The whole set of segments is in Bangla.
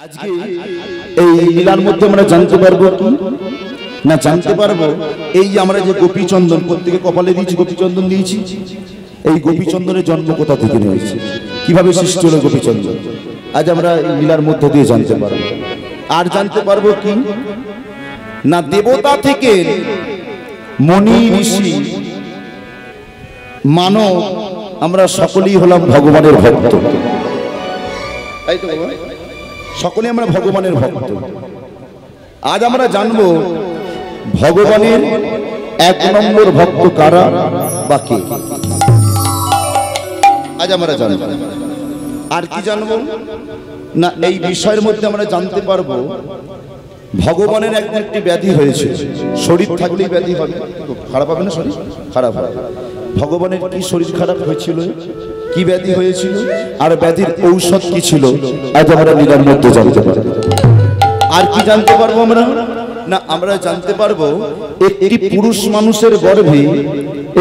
আজকে এই লীলার মধ্যে আমরা জানতে পারবো কি না জানতে পারবো এই যে আমরা যে গোপীচন্দন প্রত্যেকে কপালে দিয়েছি গোপীচন্দন দিয়েছি এই গোপীচন্দনের জন্ম কোথা থেকে হয়েছে কিভাবে সৃষ্টি হলো গোপীচন্দন আজ আমরা এই লীলার মধ্যে দিয়ে জানতে পারবো আর জানতে পারবো কি না দেবতা থেকে মনি ঋষি মানব আমরা সকলেই হলাম ভগবানের ভক্ত তাই তো সকলে আমরা ভগবানের ভক্ত আজ আমরা জানবো ভগবানের এক নম্বর ভক্ত কারা বা কে আজ আমরা জানবো আর কি জানবো না এই বিষয়ের মধ্যে আমরা জানতে পারবো ভগবানের একটি ব্যাধি হয়েছে শরীর থাকলেই ব্যাধি হবে খারাপ হবে না শরীর খারাপ হবে ভগবানের কি শরীর খারাপ হয়েছিল কি ব্যাধি হয়েছিল আর ব্যাধির ঔষধ কি ছিল আজ আমরা লীলার মধ্যে জানতে পারবো আর কি জানতে পারবো আমরা না আমরা জানতে পারবো একটি পুরুষ মানুষের গর্ভে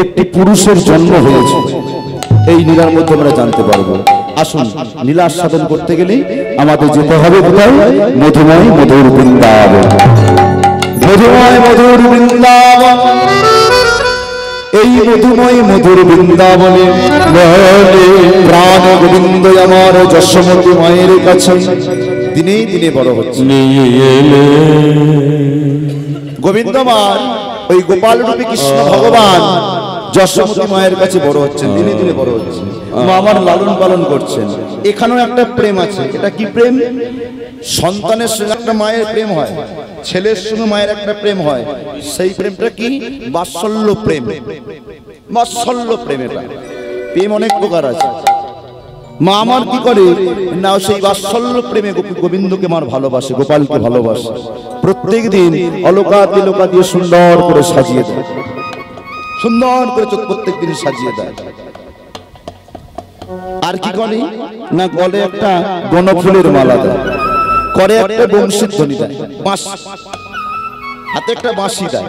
একটি পুরুষের জন্ম হয়েছে এই লীলার মধ্যে আমরা জানতে পারবো আসুন লীলা সাধন করতে গেলে আমাদের যেতে হবে কোথায় মধুময় মধুর বৃন্দাবন মধুময় মধুর বৃন্দাবন এই মধুময় মধুর বৃন্দাবনে প্রাণ গোবিন্দ আমার যশোমতী মায়ের কাছে দিনে দিনে বড় হচ্ছে গোবিন্দ মার ওই গোপাল রূপী কৃষ্ণ ভগবান যশোমতী মায়ের কাছে বড় হচ্ছেন দিনে দিনে বড় হচ্ছেন মা আমার লালন পালন করছেন এখানেও একটা প্রেম আছে এটা কি প্রেম সন্তানের সঙ্গে একটা মায়ের প্রেম হয় ছেলের সঙ্গে মায়ের একটা প্রেম হয় সেই প্রেমটা কি বাৎসল্য প্রেম বাৎসল্য প্রেম এটা প্রেম অনেক প্রকার আছে মা আমার কি করে না সেই বাৎসল্য প্রেমে গোবিন্দকে মার ভালোবাসে গোপালকে ভালোবাসে প্রত্যেক দিন অলকা তিলকা দিয়ে সুন্দর করে সাজিয়ে দেয় সুন্দর করে প্রত্যেক দিন সাজিয়ে দেয় আর কি করে না গলে একটা বনফুলের মালা দেয় করে একটা বংশীর ধ্বনি দেয় হাতে একটা বাঁশি দেয়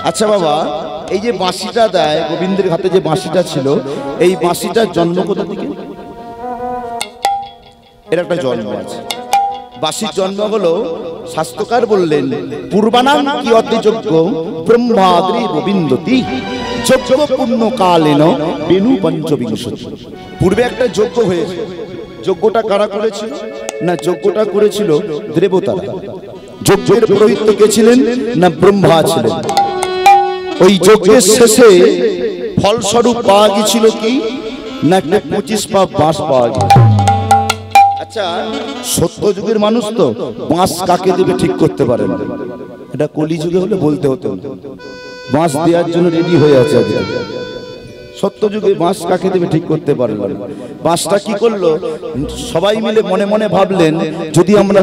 আচ্ছা বাবা এই যে বাঁশিটা দেয় গোবিন্দের হাতে যে বাঁশিটা ছিল এই বাঁশিটার জন্ম কোথা থেকে এর একটা জন্ম আছে বাঁশির জন্ম হলো শাস্ত্রকার বললেন পূর্বানাং কি অতি যজ্ঞ ব্রহ্মাদ্রি গোবিন্দতি যজ্ঞ পূর্ণ কালেন বেনু পঞ্চবিংশতি পূর্বে একটা যজ্ঞ হয়েছে যজ্ঞটা কারা করেছিল না যজ্ঞটা করেছিল দেবতারা যজ্ঞের পুরোহিত কে ছিলেন না ব্রহ্মা ছিলেন ওই যজ্ঞের শেষে ফলস্বরূপ পাওয়া গিয়েছিল কি না একটা 25 পা বাঁশ পাওয়া গেছে আচ্ছা সত্য যুগের মানুষ তো বাঁশ কাকে দেবে ঠিক করতে পারে না এটা কলি যুগে হলে বলতে হতো বাঁশ দেওয়ার জন্য রেডি হয়ে আছে সত্য যুগে বাঁশ কাকে দেবে ঠিক করতে পারে না বাঁশটা কি করলো সবাই মিলে মনে মনে ভাবলেন যদি আমরা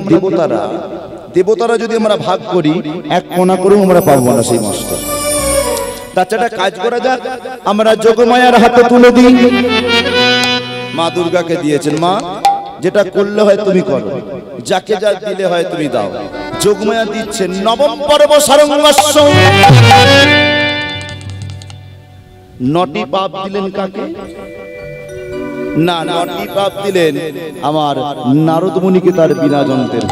দেবতারা যদি আমরা ভাগ করি এক কোণা করেও আমরা পাবো না সেই বাঁশটা তাছাড়া কাজ করা যাক আমরা যোগমায়ার হাতে তুলে দিই মা দুর্গাকে দিয়েছেন মা যেটা করলে হয় তুমি করো যাকে যা দিলে হয় তুমি দাও যোগমায়া দিচ্ছেন নবম পর্ব সারঙ্গস্য নটি পাপ দিলেন কাকে না নটি পাপ দিলেন আমার নারদ মুনিকে তার বিনা যন্ত্রের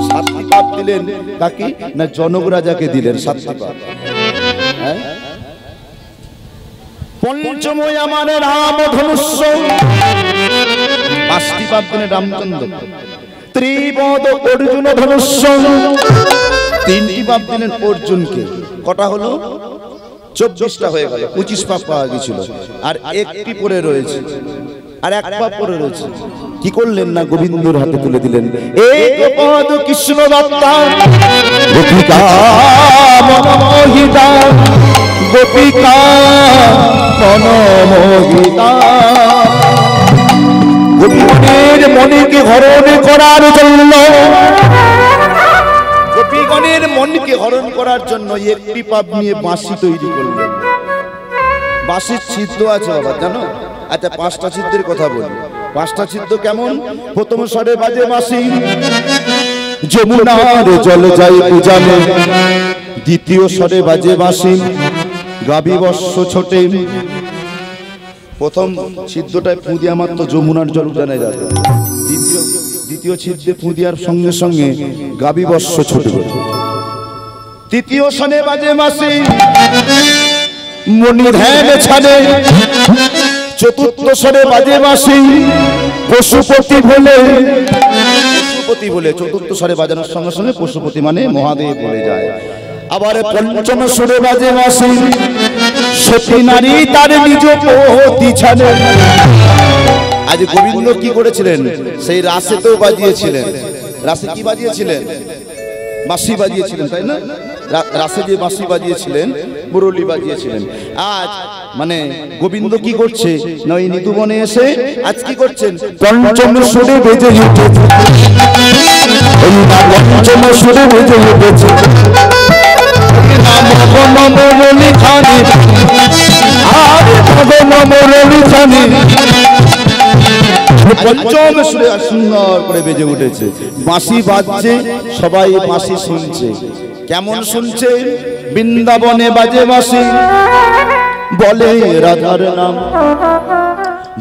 সাতটি পাপ দিলেন কাকে না জনক রাজাকে দিলেন সাতটি পাপ হ্যাঁ পঞ্চময় আমার রাম ধনুষ্য পাঁচটি পাপ দিলেন রামচন্দ্র ত্রিপদ অর্জুন ধনুষ্য তিনটি পাপ দিলেন অর্জুনকে কটা হলো 24টা হয়ে গেল 25 পাপ পাওয়া গিয়েছিল আর একটি পড়ে রয়েছে আর এক পাপ পড়ে রয়েছে কি করলেন না গোবিন্দর হাতে তুলে দিলেন এক পদ কৃষ্ণ দত্তা গোপিকা মনোমোহিতা গোপিকা মনোমোহিতা গোপীগণের মনকে হরণ করার জন্য গোপীগণের মনকে হরণ করার জন্য একটি পাপ নিয়ে বাঁশি তৈরি করলেন বাঁশির ছিদ্র আছে বাবা জানো আচ্ছা 5টা ছিদ্রের কথা বলি 5টা ছিদ্র কেমন প্রথম স্বরে বাজে বাঁশি যমুনার জল যায় পূজানে দ্বিতীয় স্বরে বাজে বাঁশি গাবি বর্ষ ছোটে প্রথম ছিদ্রটায় ফু দিয়া মাত্র যমুনার জল জানা যাবে দ্বিতীয় ছিদ্রে ফু দেওয়ার সঙ্গে সঙ্গে গাভী বৎস ছুটবে। তৃতীয় সনে বাজে বাঁশি, মনি ধ্যান ছাড়ে। চতুর্থ সনে বাজে বাঁশি, পশুপতি বলে। পশুপতি বলে চতুর্থ স্বরে বাজানোর সঙ্গে সঙ্গে পশুপতি মানে মহাদেব বলে যায়। আবার পঞ্চম সুরে বাজে বাঁশি, সতী নারী তার নিজ পতি ছাড়ে। আজ গোবিন্দ কি করেছিলেন? সেই রাসে তো বাজিয়েছিলেন। রাসে কি বাজিয়েছিলেন? বাঁশি বাজিয়েছিলেন, তাই না? রাসে যে বাঁশি বাজিয়েছিলেন, মুরলি বাজিয়েছিলেন। আজ মানে গোবিন্দ কি করছে না, ওই নিধুবনে এসে আজ কি করছেন? পঞ্চম সুরে বেজে উঠেছে। পঞ্চম সুরে বেজে উঠেছে। পঞ্চম সুরে সুন্দর করে বেজে উঠেছে। বাঁশি বাজছে, সবাই বাঁশি শুনছে। কেমন শুনছে? বৃন্দাবনে বাজে বাঁশি, বলে রাধার নাম।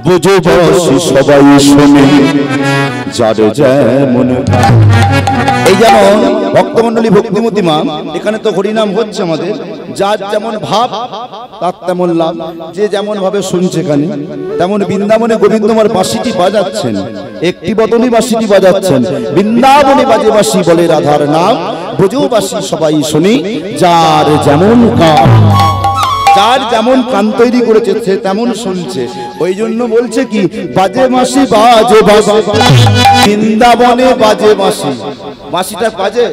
বুঝে বাঁশি সবাই শোনে, যার যেমন। এই যেমন ভক্তমন্ডলী ভক্তিমতী মা, এখানে তো হরিনাম হচ্ছে আমাদের। যার যেমন ভাব তার তেমন লাভ। যে যেমন ভাবে শুনছে কানে, তেমন বৃন্দাবনে গোবিন্দমার বাঁশিটি বাজাচ্ছেন। একটি বদনী বাঁশিটি বাজাচ্ছেন। বৃন্দাবনে বাজে বাঁশি, বলে রাধার নাম। বুঝেও বাঁশি সবাই শুনি, যার যেমন কাম। যার যেমন কান তৈরি করেছে সে তেমন শুনছে। ওই জন্য বলছে কি, বাজে বাঁশি বাজে বাজে, বৃন্দাবনে বাজে বাঁশি। বাঁশিটা বাজে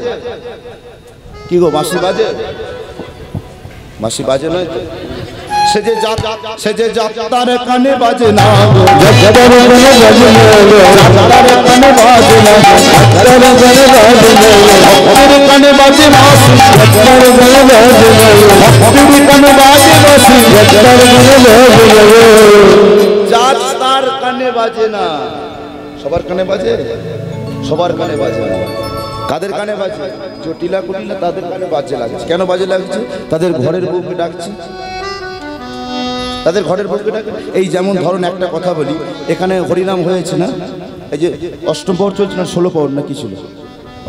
কি গো? বাঁশি বাজে? বাঁশি বাজে নয় তো? সে যে যাত্রার কানে বাজে না, যাত্রার কানে বাজে না, ভক্তের কানে বাজে বাঁশি, ভক্তের কানে বাজে বাঁশি, যাত্রার কানে বাজে না। সবার কানে বাজে? সবার কানে বাজে না। কাদের কানে বাজে? জটিলা কুটিলা তাদের কানে বাজে লাগছে। কেন বাজে লাগছে? তাদের ঘরের বউকে ডাকছে, তাদের ঘরের বউকে ডাকে। এই যেমন ধরুন একটা কথা বলি, এখানে হরিনাম হয়েছে না, এই যে অষ্টম পহর চলছে না, 16 পহর না কি ছিল?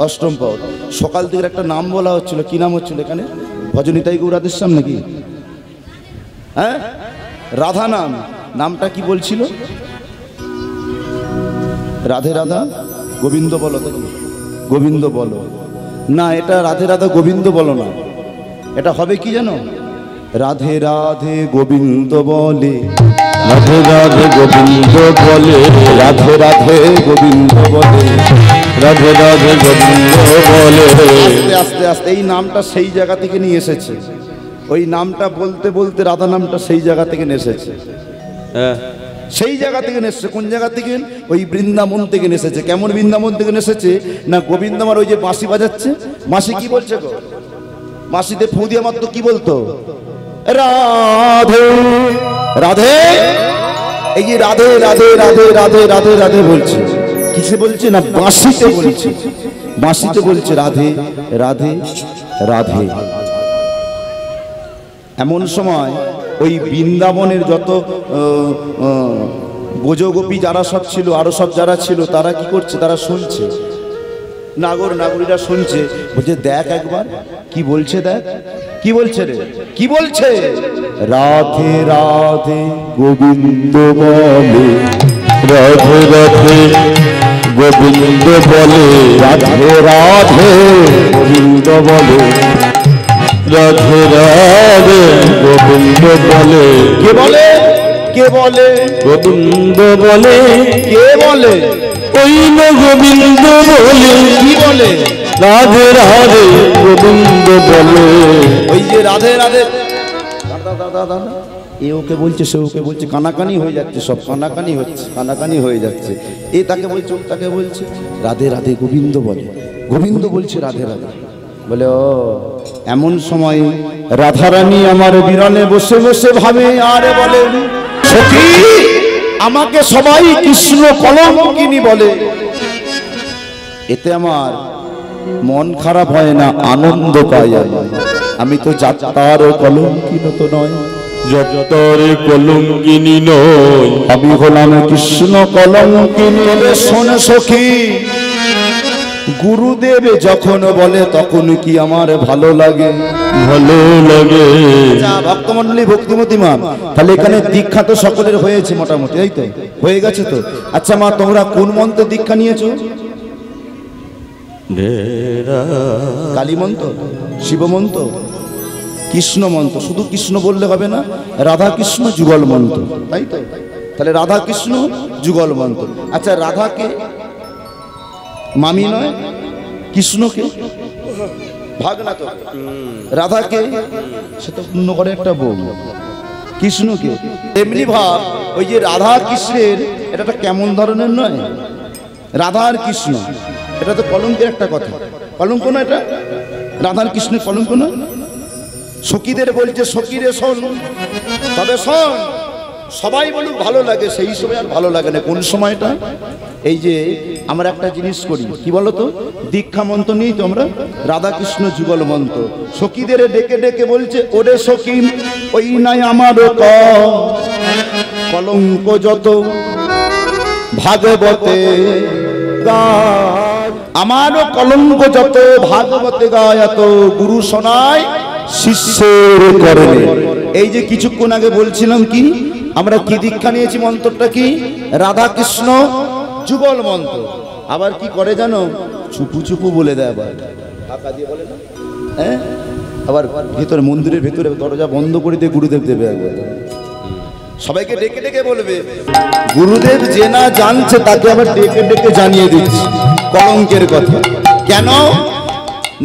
অষ্টম পহর। সকাল থেকে একটা নাম বলা হচ্ছিল। কি নাম হচ্ছিল এখানে? ভজনিতাই গৌরাদের সামনে কি? হ্যাঁ, রাধা নাম। নামটা কি বলছিল? রাধে রাধা গোবিন্দ বলো। তো গোবিন্দ বলো না, এটা রাধে রাধা গোবিন্দ বলো না। এটা হবে কি জানো? রাধে রাধে গোবিন্দ বলে, রাধে রাধে গোবিন্দ বলে, রাধে রাধে গোবিন্দ বলে, রাধে রাধে গোবিন্দ বলে। আস্তে আস্তে আস্তে এই নামটা সেই জায়গা থেকে নিয়ে এসেছে। ওই নামটা বলতে বলতে রাধা নামটা সেই জায়গা থেকে এসেছে। হ্যাঁ, সেই জায়গা থেকে এসেছে। কোন জায়গা থেকে? ওই বৃন্দাবন থেকে এসেছে। কেমন বৃন্দাবন থেকে এসেছে না, গোবিন্দ আমার ওই যে বাঁশি বাজাচ্ছে, বাঁশি কি বলছে গো? বাঁশিতে ফু দিয়ে মাত্র কি বলতো? রাধে রাধে। এই যে রাধে রাধে রাধে রাধে রাধে রাধে বলছে, কিসে বলছে না? বাঁশিতে বলছে। বাঁশিতে বলছে রাধে রাধে রাধে। এমন সময় ওই বৃন্দাবনের যত ব্রজগোপী যারা সব ছিল, আরো সব যারা ছিল, তারা কি করছে? তারা শুনছে। নাগর নাগরীরা শুনছে। বলছে দেখ একবার কি বলছে, দেখ কি বলছে রে, কি বলছে? রাধে রাধে গোবিন্দ বলে, রাধে রাধে গোবিন্দ বলে, রাধে রাধে গোবিন্দ বলে, রাধে রাধে গোবিন্দ বলে। কে বলে? কে বলে? গোবিন্দ বলে। কে বলে? ওই না গোবিন্দ বলে। কি বলে? রাধে রাধে গোবিন্দ বলে। ওই যে রাধে রাধে, দাদা দাদা দাদা, এ ওকে বলছে, সে ওকে বলছে, কানাকানি হয়ে যাচ্ছে, সব কানাকানি হচ্ছে, কানাকানি হয়ে যাচ্ছে। এ তাকে বলছে, ও তাকে বলছে। রাধে রাধে গোবিন্দ বলে, গোবিন্দ বলছে রাধে রাধে বলে। ও এমন সময় রাধারানী আমার বিরলে বসে বসে ভাবে, আরে বলে সখী আমাকে সবাই কৃষ্ণ কলঙ্কিনী বলে। এতে আমার মন খারাপ হয় না, আনন্দ পাই। আমি তো যাত্রার কলঙ্কিনী তো নয়, যাত্রার কলঙ্কিনী নয়, আমি হলাম কৃষ্ণ কলঙ্কিনী। শোন সখী গুরুদেব যখন বলে তখন কি আমার ভালো লাগে, ভালো লাগে। ভক্তমন্ডলী ভক্তিমতী মা, তাহলে এখানে দীক্ষা তো সকলের হয়েছে মোটামুটি, তাই তো হয়ে গেছে তো। আচ্ছা মা, তোমরা কোন মন্ত্রে দীক্ষা নিয়েছো? কালী মন্ত্র, শিব মন্ত্র, কৃষ্ণ মন্ত্র। শুধু কৃষ্ণ বললে হবে না, রাধা কৃষ্ণ যুগল মন্ত্র, তাই তো। তাহলে রাধা কৃষ্ণ যুগল মন্ত্র। আচ্ছা, রাধাকে মামি নয়, কৃষ্ণকে ভাগ না তো, রাধাকে সে তো পূর্ণ করে একটা বউ, কৃষ্ণকে এমনি ভাব। ওই যে রাধা কৃষ্ণের এটা তো কেমন ধরনের নয়, রাধা আর কৃষ্ণ এটা তো কলঙ্কের একটা কথা। কলঙ্ক না এটা, রাধার কৃষ্ণের কলঙ্ক না। সখীদের বলছে সখীরে শোন, তবে শোন সবাই বলুক ভালো লাগে, সেই সময় আর ভালো লাগে না। কোন সময়টা? এই যে আমরা একটা জিনিস করি, কি বলতো, দীক্ষা মন্ত্র নিই তো আমরা, রাধা কৃষ্ণ যুগল মন্ত্র। সখীদের ডেকে ডেকে বলছে ওরে সখী ওই নাই আমার কলঙ্ক যত ভাগবতে গায়, আমারও কলঙ্ক যত ভাগবতে গায়, এত গুরু শোনায় শিষ্যের করণে। এই যে কিছুক্ষণ আগে বলছিলাম কি, আমরা কি দীক্ষা নিয়েছি, মন্ত্রটা কি? রাধা কৃষ্ণ যুগল মন্ত্র। আবার কি করে জানো, চুপু চুপু বলে দেয়, আবার ঢাকা দিয়ে বলে না, হ্যাঁ, আবার ভেতরে মন্দিরের ভেতরে দরজা বন্ধ করে দিয়ে গুরুদেব দেবে একবার, সবাইকে ডেকে ডেকে বলবে। গুরুদেব যে না জানছে তাকে আবার ডেকে ডেকে জানিয়ে দিচ্ছে কলঙ্কের কথা। কেন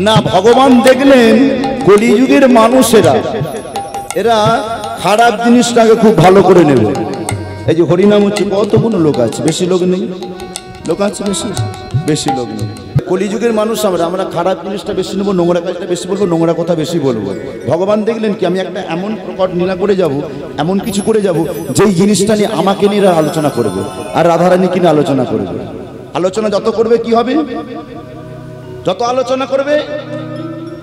না, ভগবান দেখলেন কলিযুগের মানুষেরা এরা খারাপ জিনিসটাকে খুব ভালো করে নেবে। এই যে হরিনাম হচ্ছে, কতগুলো লোক আছে, বেশি লোক নেই, লোক আছে বেশি, বেশি লোক নেই। কলিযুগের মানুষ আমরা খারাপ জিনিসটা বেশি নেবো, নোংরা কাজটা বেশি বলবো, নোংরা কথা বেশি বলবো। ভগবান দেখলেন কি, আমি একটা এমন প্রকট লীলা করে যাব, এমন কিছু করে যাব, যেই জিনিসটা নিয়ে আমাকে নিয়ে আলোচনা করবে, আর রাধারানী কিনে আলোচনা করবে। আলোচনা যত করবে কি হবে, যত আলোচনা করবে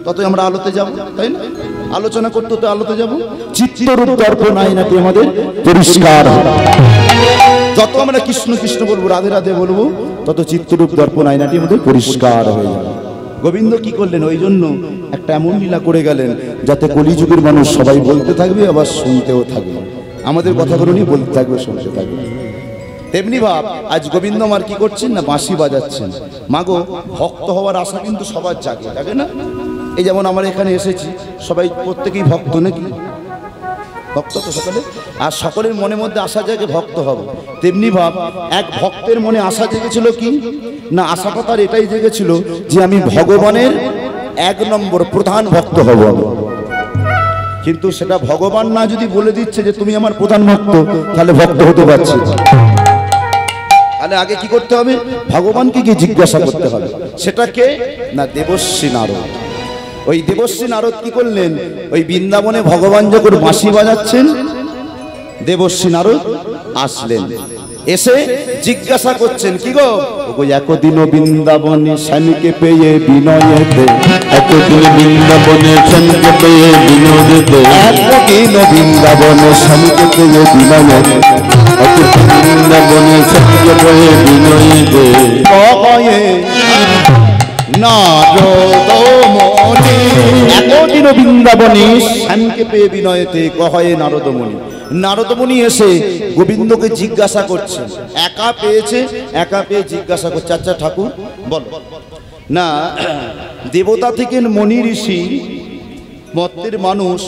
ততই আমরা আলোতে যাব, তাই না? আলোচনা করতে তো আলোতে যাব। চিত্তরূপ দর্পণ আয়নাটি আমাদের পরিষ্কার হবে। যত আমরা কৃষ্ণ কৃষ্ণ বলবো, রাধে রাধে বলবো, তত চিত্তরূপ দর্পণ আয়নাটি আমাদের পরিষ্কার হয়ে যাবে। গোবিন্দ কি করলেন, ওই জন্য একটা এমন লীলা করে গেলেন যাতে কলিযুগের মানুষ সবাই বলতে থাকবে, আবার শুনতেও থাকবে, আমাদের কথাগুলো নিয়ে বলতে থাকবে, শুনতে থাকবে। তেমনি ভাব আজ গোবিন্দ আমার কি করছেন না, বাঁশি বাজাচ্ছেন। মাগো, ভক্ত হওয়ার আশা কিন্তু সবার জাগে, জাগে না? এই যেমন আমরা এখানে এসেছি, সবাই প্রত্যেকেই ভক্ত নাকি, ভক্ত তো সকলে, আর সকলের মনের মধ্যে আশা জাগে ভক্ত হব। তেমনি ভাব এক ভক্তের মনে আশা জেগেছিল কি না, আশাটা তার এটাই জেগেছিল যে আমি ভগবানের 1 নম্বর প্রধান ভক্ত হব। কিন্তু সেটা ভগবান না যদি বলে দিচ্ছে যে তুমি আমার প্রধান ভক্ত, তাহলে ভক্ত হতে পারছি না। তাহলে আগে কি করতে হবে, ভগবানকে গিয়ে জিজ্ঞাসা করতে হবে। সেটা কে না, দেবশ্রী নারদ। ওই দেবশ্রী নারদ কি করলেন, ওই বৃন্দাবনে ভগবান যখন বাঁশি বাজাচ্ছেন, দেবশ্রী নারদ আসলেন, এসে জিজ্ঞাসা করছেন কি গো, একদিন বৃন্দাবনে স্বামীকে পেয়ে বিনয়েতে, একদিন বৃন্দাবনে স্বামীকে পেয়ে বিনোদেতে, একদিন বৃন্দাবনে স্বামীকে পেয়ে বিনয়েতে, একদিন বৃন্দাবনে স্বামীকে পেয়ে বিনয়েতে, কয়ে নারদমণি, একদিন বৃন্দাবনে স্বামীকে পেয়ে বিনয়েতে কহে নারদমণি। নারদমণি এসে গোবিন্দকে জিজ্ঞাসা করছে, একা পেয়েছে, একা পেয়ে জিজ্ঞাসা করছে, আচ্ছা ঠাকুর বল না, দেবতা থেকে মণি ঋষি মত্তের মানুষ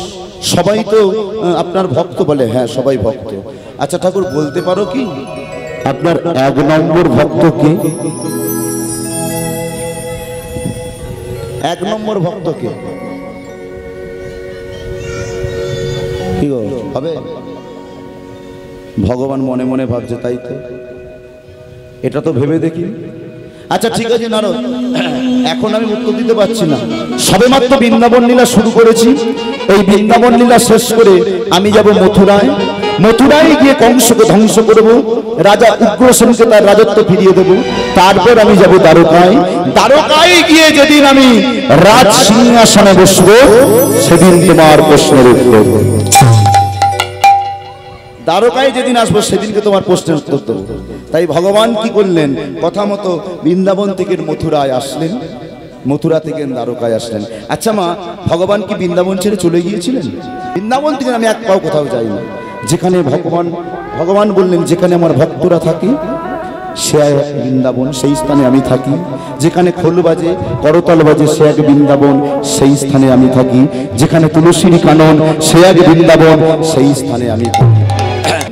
সবাই তো আপনার ভক্ত? বলে হ্যাঁ, সবাই ভক্ত। আচ্ছা ঠাকুর বলতে পারো কি আপনার 1 নম্বর ভক্ত কে? 1 নম্বর ভক্ত কে? কি গো, হবে? ভগবান মনে মনে ভাবছে, তাই তো, এটা তো ভেবে দেখি। আচ্ছা ঠিক আছে নারদ, এখন আমি উত্তর দিতে পারছি না, সবেমাত্র বৃন্দাবন লীলা শুরু করেছি। এই বৃন্দাবন লীলা শেষ করে আমি যাব মথুরায়। মথুরায় গিয়ে কংসকে ধ্বংস করব, রাজা উগ্রসেনকে তার রাজত্ব ফিরিয়ে দেব। তারপর আমি যাব দ্বারকায়। দ্বারকায় গিয়ে যেদিন আমি রাজ সিংহাসনে বসব, সেদিন তোমার প্রশ্নের উত্তর। দ্বারকায় যেদিন আসবো সেদিনকে তোমার প্রশ্নের উত্তর দেবো। তাই ভগবান কি করলেন, কথা মতো বৃন্দাবন থেকে মথুরায় আসলেন, মথুরা থেকে দ্বারকায় আসলেন। আচ্ছা মা, ভগবান কি বৃন্দাবন ছেড়ে চলে গিয়েছিলেন? বৃন্দাবন থেকে আমি এক পাও কোথাও যাইনি। যেখানে ভগবান বললেন যেখানে আমার ভক্তরা থাকে সে এক বৃন্দাবন, সেই স্থানে আমি থাকি। যেখানে খোল বাজে, করতাল বাজে, সে এক বৃন্দাবন, সেই স্থানে আমি থাকি। যেখানে তুলসীর কানন, সে এক বৃন্দাবন, সেই স্থানে আমি থাকি।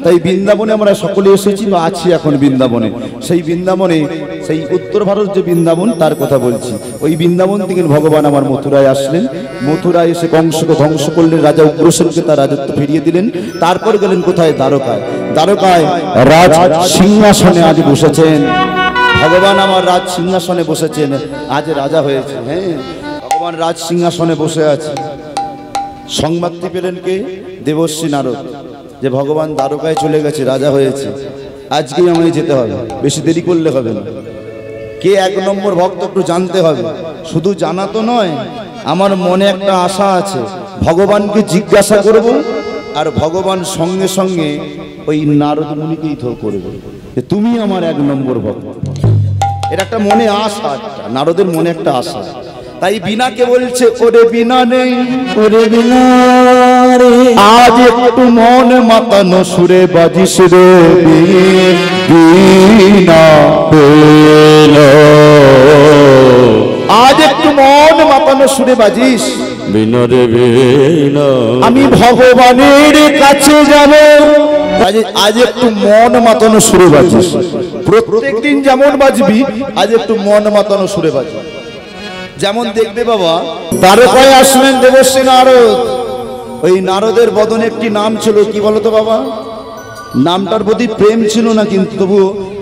তাই বৃন্দাবনে আমরা সকলে এসেছি বা আছি এখন বৃন্দাবনে। সেই বৃন্দাবনে, সেই উত্তর ভারত যে বৃন্দাবন তার কথা বলছি। ওই বৃন্দাবন থেকে ভগবান আমার মথুরায় আসলেন। মথুরায় এসে কংসকে ধ্বংস করলেন, রাজা উগ্রসেনকে তার রাজত্ব ফিরিয়ে দিলেন। তারপর গেলেন কোথায়? দ্বারকায়। দ্বারকায় রাজ সিংহাসনে আজ বসেছেন ভগবান, আমার রাজ সিংহাসনে বসেছেন, আজ রাজা হয়েছে। হ্যাঁ, ভগবান রাজ সিংহাসনে বসে আছে। সংবাদটি পেলেন কে? দেবর্ষি নারদ, যে ভগবান দ্বারকায় চলে গেছে, রাজা হয়েছে, আজকেই আমায় যেতে হবে, বেশি দেরি করলে হবে না। কে এক নম্বর ভক্ত একটু জানতে হবে। শুধু জানা তো নয়, আমার মনে একটা আশা আছে, ভগবানকে জিজ্ঞাসা করব, আর ভগবান সঙ্গে সঙ্গে ওই নারদ মুনিকেই তো করবে যে তুমি আমার এক নম্বর ভক্ত। এটা একটা মনে আশা, নারদের মনে একটা আশা। তাই বিনাকে বলছে, ওরে বিনা নেই, ওরে বিনা রে, আজ একটু মন মাতানো সুরে বাজিস রে বিনা, আজ একটু মন মাতানো সুরে বাজিস বিনা রে বিনা, আমি ভগবানের কাছে যাব। আজ একটু মন মাতানো সুরে বাজিস, প্রত্যেকদিন যেমন বাজবি আজ একটু মন মাতানো সুরে বাজবি। যেমন দেখবে বাবা, দ্বারকায় আসলেন দেবর্ষি নারদ। ওই নারদের বদনে একটি নাম ছিল, কি বলতো বাবা? নামটার প্রতি প্রেম ছিল না, কিন্তু তবু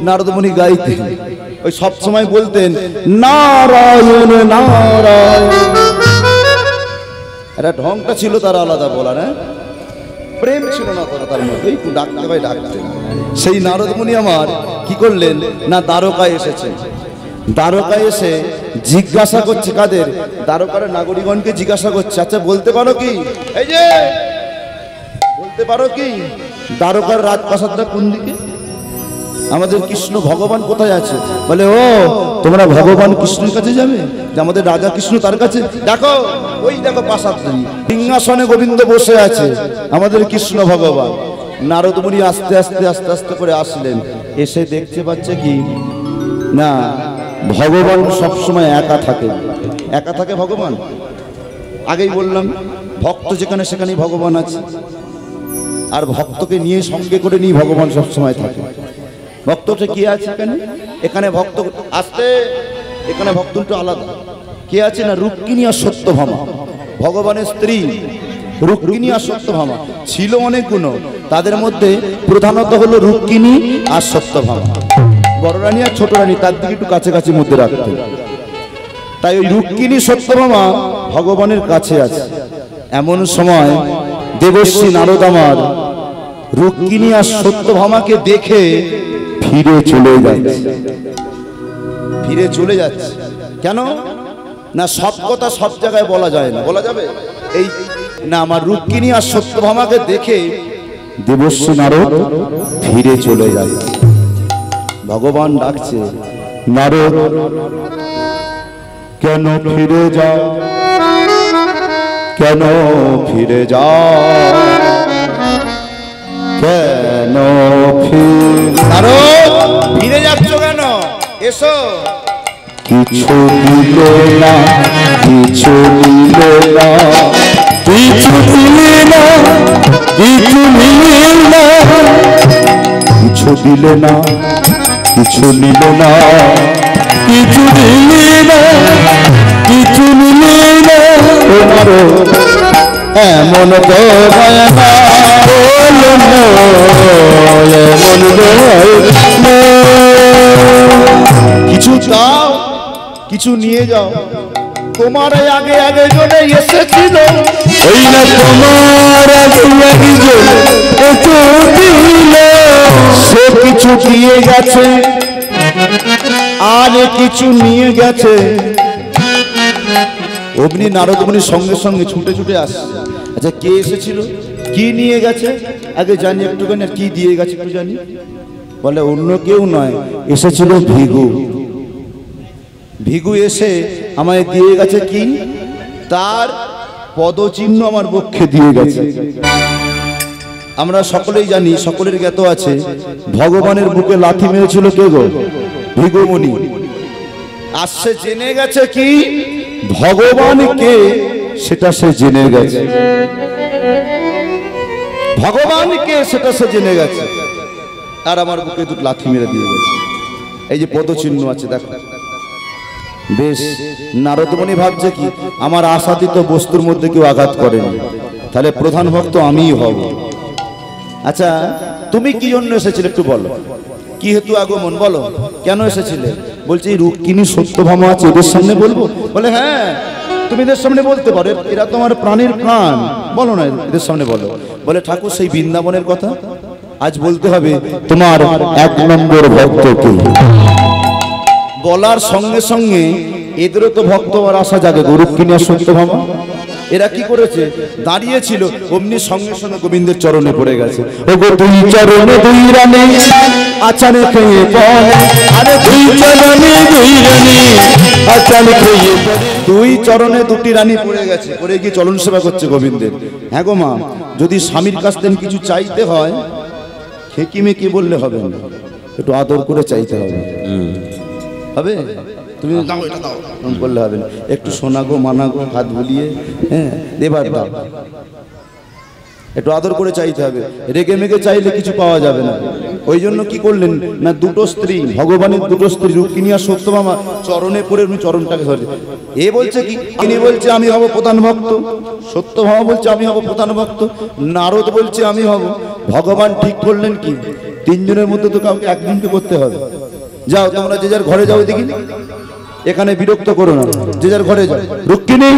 নারদমুনি গাইতেন। ওই সব সময় বলতেন নারায়ণ নারায়ণ। এটা ঢংটা ছিল তার আলাদা বলা, না প্রেম ছিল না তার মধ্যে, ডাকতে ভাই ডাকতেন। সেই নারদমুনি আমার কি করলেন না, দ্বারকায় এসেছেন। দ্বারকায় এসে জিজ্ঞাসা করছে, কাদের? দ্বারকার নাগরিকগণকে জিজ্ঞাসা করছে, আচ্ছা বলতে পারো কি, এই যে বলতে পারো কি দ্বারকার রাজপ্রাসাদটা কোন দিকে? আমাদের কৃষ্ণ ভগবান কোথায় আছে? বলে ও তোমরা ভগবান কৃষ্ণের কাছে যাবে, যে আমাদের রাজা কৃষ্ণ তার কাছে। দেখো ওই দেখো প্রাসাদ, সিংহাসনে গোবিন্দ বসে আছে, আমাদের কৃষ্ণ ভগবান। নারদ মুনি আস্তে আস্তে আস্তে আস্তে করে আসলেন, এসে দেখতে পাচ্ছে কি না, ভগবান সবসময় একা থাকে। একা থাকে ভগবান, আগেই বললাম ভক্ত যেখানে সেখানেই ভগবান আছে, আর ভক্তকে নিয়ে সঙ্গে করে নিয়ে ভগবান সবসময় থাকে। ভক্তটা কে আছে এখানে? এখানে ভক্ত আসতে, এখানে ভক্ত একটু আলাদা। কে আছে না, রুক্মিণী আর সত্যভামা, ভগবানের স্ত্রী রুক্মিণী আর সত্যভামা। ছিল অনেকগুলো, তাদের মধ্যে প্রধানত হলো রুক্মিণী আর সত্যভামা। বড় রানী আর ছোট রানী তার দিকে একটু কাছাকাছি মধ্যে রাখতে। তাই ওই রুক্মিণী সত্যভামা ভগবানের কাছে আছে। এমন সময় দেবর্ষি নারদ আমার রুক্মিণী আর সত্যভামাকে দেখে ফিরে চলে যাচ্ছে। ফিরে চলে যাচ্ছে কেন না, সব কথা সব জায়গায় বলা যায় না। বলা যাবে এই না, আমার রুক্মিণী আর সত্যভামাকে দেখে দেবর্ষি নারদ ফিরে চলে যাচ্ছে। ভগবান ডাকছে, নারদ কেন ফিরে যাও, কেন ফিরে যাও, কেন ফিরে যাচ্ছ কেন? এসো। কিছু দিলে না, কিছু দিলে না, কিছু দিলে না, কিছু দিলে না, কিছু দিলে না, কিছু নিল না, কিছু দিলে না, কিছু নিলে না, তোমার এমন তো কিছু দাও, কিছু নিয়ে যাও। তোমার আগে আগে জনে এসেছিল, ওই না তোমার আগে আগে জনে সে কিছু দিয়ে গেছে, আর কিছু নিয়ে গেছে। অগ্নি নারদ মুনি সঙ্গে সঙ্গে ছুটে ছুটে আসছে। আচ্ছা কে এসেছিল? কি নিয়ে গেছে আগে জানি একটুখানি, আর কি দিয়ে গেছে একটু জানি। বলে অন্য কেউ নয়, এসেছিল ভিগু। ভিগু এসে আমায় দিয়ে গেছে কি, তার পদচিহ্ন আমার বক্ষে দিয়ে গেছে। আমরা সকলেই জানি, সকলের জ্ঞাত আছে, ভগবানের বুকে লাথি মেরেছিল কে গো? ভিগুমণি। আর সে জেনে গেছে কি ভগবানকে, সেটা সে জেনে গেছে। ভগবানকে সেটা সে জেনে গেছে, আর আমার বুকে দুটো লাথি মেরে দিয়ে গেছে। এই যে পদচিহ্ন আছে দেখো। বেশ, নারদমণি ভাবছে কি, আমার আশাতীত বস্তুর মধ্যে কেউ আঘাত করেনি, তাহলে প্রধান ভক্ত আমিই হব। আচ্ছা, তুমি কি জন্য এসেছিলে একটু বলো, কি হেতু আগমন বলো, কেন এসেছিলে? বলছি রুক্মিণী সত্যভামা আছে, এদের সামনে বলবো? বলে হ্যাঁ, তুমি এদের সামনে বলতে পারো, এরা তোমার প্রাণের প্রাণ, বলো না এদের সামনে বলো। বলে ঠাকুর সেই বৃন্দাবনের কথা আজ বলতে হবে, তোমার 1 নম্বর ভক্তকে। বলার সঙ্গে সঙ্গে এদেরও তো ভক্ত হওয়ার আশা জাগে, রুক্মিণী আর সত্যভামা। এরা কি করেছে, দাঁড়িয়েছিল, অমনি সঙ্গে সঙ্গে গোবিন্দের চরণে পড়ে গেছে। ওগো দুই চরণে দুই রানী আচারে খেয়ে পড়ে, আরে দুই চরণে দুই রানী আচারে খেয়ে পড়ে। দুই চরণে দুটি রানী পড়ে গেছে, পড়ে গিয়ে চরণ সেবা করছে গোবিন্দের। হ্যাঁ গো মা, যদি স্বামীর কাছ থেকে কিছু চাইতে হয়, খেকি মেকি বললে হবে না, একটু আদর করে চাইতে হবে। হবে? তুমি দাও, এটা দাও বললে হবে না, একটু শোনাগো মানাগো, হাত বুলিয়ে, হ্যাঁ এবার দাও, একটু আদর করে চাইতে হবে। রেগে মেগে চাইলে কিছু পাওয়া যাবে না। ওই জন্য কি করলেন না, দুটো স্ত্রী, ভগবানের দুটো স্ত্রী রুক্মিণী আর সত্যভামা চরণে পড়ে উনি চরণটাকে ধরে। এ বলছে কি, তিনি বলছে আমি হব প্রধান ভক্ত, সত্যভামা বলছে আমি হব প্রধান ভক্ত, নারদ বলছে আমি হব। ভগবান ঠিক করলেন কি, তিনজনের মধ্যে তো কাউকে একজনকে করতে হবে। যাও তোমরা যে যার ঘরে যাও, দেখি এখানে বিরক্ত করো না, যে যার ঘরে যাও। রুক্মিণী